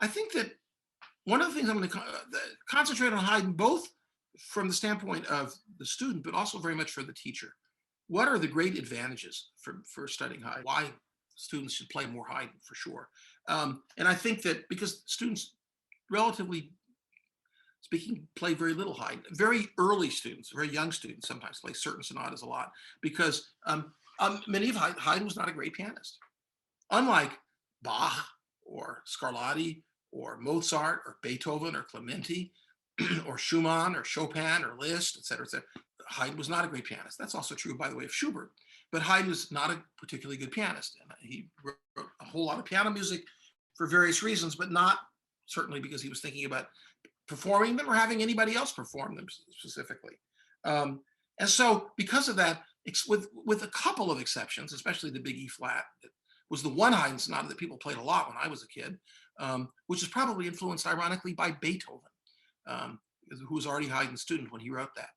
I think that one of the things I'm going to concentrate on Haydn, both from the standpoint of the student, but also very much for the teacher. What are the great advantages for studying Haydn? Why students should play more Haydn, for sure. And I think that because students, relatively speaking, play very little Haydn. Very early students, very young students, sometimes play certain sonatas a lot because many of Haydn was not a great pianist. Unlike Bach or Scarlatti or Mozart or Beethoven or Clementi or Schumann or Chopin or Liszt, et cetera, et cetera, Haydn was not a great pianist. That's also true, by the way, of Schubert. But Haydn was not a particularly good pianist. And he wrote a whole lot of piano music for various reasons, but not certainly because he was thinking about performing them or having anybody else perform them specifically. And so because of that, with a couple of exceptions, especially the big E flat, that was the one Haydn sonata that people played a lot when I was a kid, which is probably influenced ironically by Beethoven, who was already Haydn's student when he wrote that.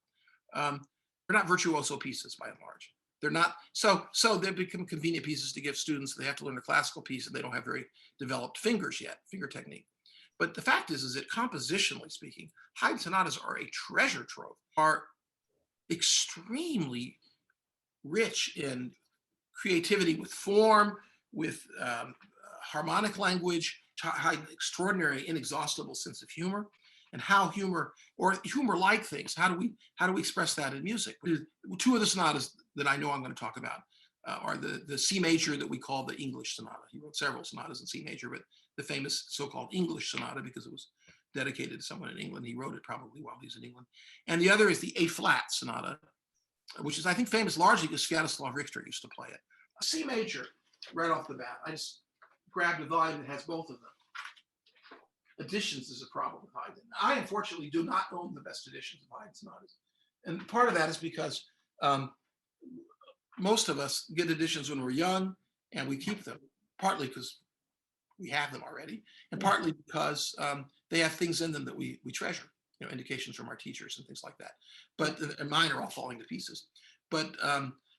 They're not virtuoso pieces by and large. They're not, so they become convenient pieces to give students. They have to learn a classical piece and they don't have very developed fingers yet, finger technique. But the fact is that compositionally speaking, Haydn sonatas are a treasure trove, are extremely rich in creativity with form, with harmonic language, Haydn's extraordinary, inexhaustible sense of humor, and how humor, or humor-like things, how do we express that in music? Two of the sonatas that I know I'm going to talk about are the C major that we call the English sonata. He wrote several sonatas in C major, but the famous so-called English sonata, because it was dedicated to someone in England. He wrote it probably while he was in England. And the other is the A flat sonata, which is, I think, famous largely because Sviatoslav Richter used to play it. C major, right off the bat. I just grabbed a volume that has both of them. Editions is a problem with Haydn. I, unfortunately, do not own the best editions of Haydn sonatas. And part of that is because most of us get editions when we're young and we keep them, partly because we have them already, and partly because they have things in them that we treasure, indications from our teachers and things like that. But and mine are all falling to pieces. But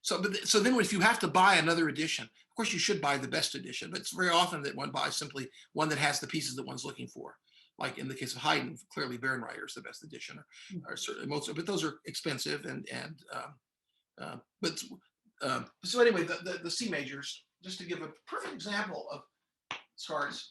so then if you have to buy another edition, of course you should buy the best edition, but it's very often that one buys simply one that has the pieces that one's looking for. Like in the case of Haydn, clearly Bärenreiter is the best edition, or certainly Mozart, but those are expensive so anyway, the C majors, just to give a perfect example of starts.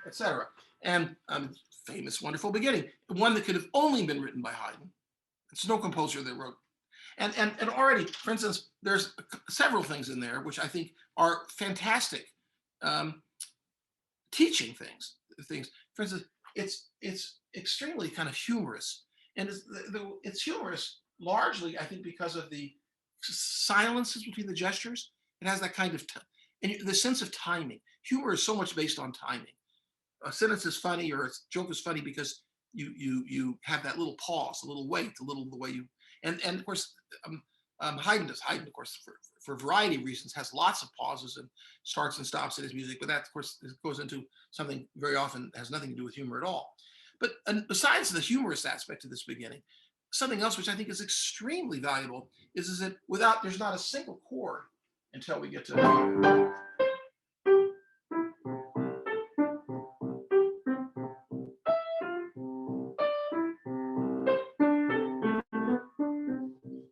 Etc. And famous, wonderful beginning, one that could have only been written by Haydn. It's no composer that wrote. And already, for instance, there's several things in there which I think are fantastic teaching things. For instance, it's extremely kind of humorous, and it's humorous largely, I think, because of the silences between the gestures. It has that kind of and the sense of timing. Humor is so much based on timing. A sentence is funny or a joke is funny because you have that little pause, a little wait, the way you, and of course Haydn, of course, for a variety of reasons, has lots of pauses and starts and stops in his music, but that, of course, goes into something very often has nothing to do with humor at all. But besides the humorous aspect of this beginning, something else which I think is extremely valuable is that there's not a single chord until we get to.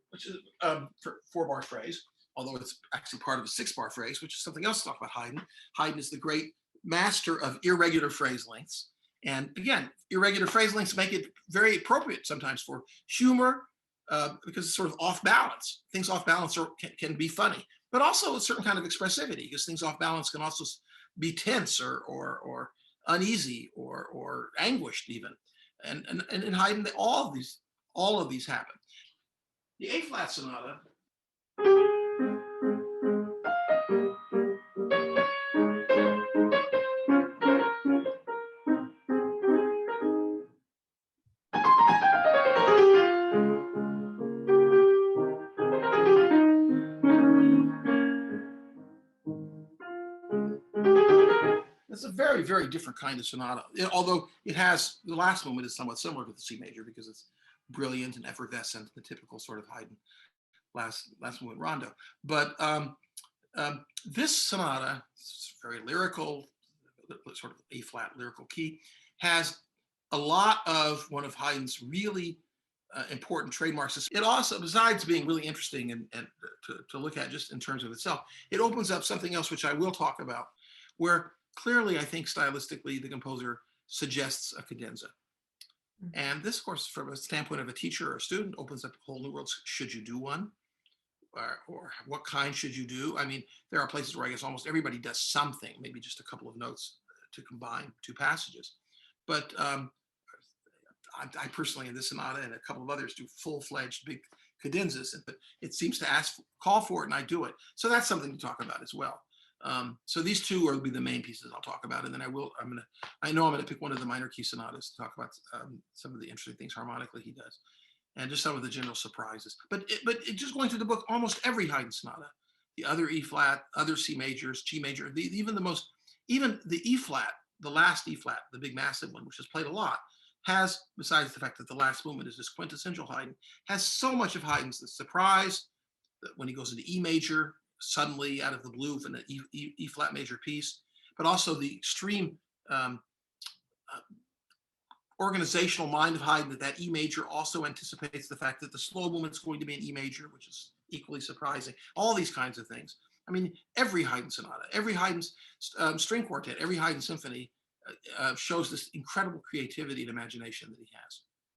Which is a 4-bar phrase, although it's actually part of a 6-bar phrase, which is something else to talk about Haydn. Haydn is the great master of irregular phrase lengths. And again, irregular phrase lengths make it very appropriate sometimes for humor, because it's sort of off balance. Things off balance can be funny, but also a certain kind of expressivity, because things off balance can also be tense or uneasy or anguished even. And in Haydn, all of these happen. The A flat sonata It's a very, very different kind of sonata. Although it has the last movement is somewhat similar to the C major because it's brilliant and effervescent, the typical sort of Haydn last movement rondo. But this sonata, it's very lyrical, sort of A flat lyrical key, has a lot of one of Haydn's really important trademarks. It also, besides being really interesting and to look at just in terms of itself, it opens up something else, which I will talk about, where clearly I think stylistically the composer suggests a cadenza. And this, of course, from a standpoint of a teacher or a student, opens up a whole new world. Should you do one? Or what kind should you do? I mean, there are places where I guess almost everybody does something, maybe just a couple of notes to combine two passages. But I personally, in this sonata and a couple of others, do full-fledged big cadenzas, but it seems to call for it, and I do it. So that's something to talk about as well. So these two will be the main pieces I'll talk about, and then I know I'm gonna pick one of the minor key sonatas to talk about some of the interesting things harmonically he does, and just some of the general surprises. But just going through the book, almost every Haydn sonata, the other E flat, other C majors, G major, even the E flat, the last E flat, the big massive one, which is played a lot, has, besides the fact that the last movement is this quintessential Haydn, has so much of Haydn's the surprise that when he goes into E major, suddenly out of the blue from an E flat major piece, but also the extreme uh, organizational mind of Haydn that E major also anticipates the fact that the slow movement is going to be an E major, which is equally surprising. All these kinds of things. I mean, every Haydn sonata, every Haydn string quartet, every Haydn symphony shows this incredible creativity and imagination that he has.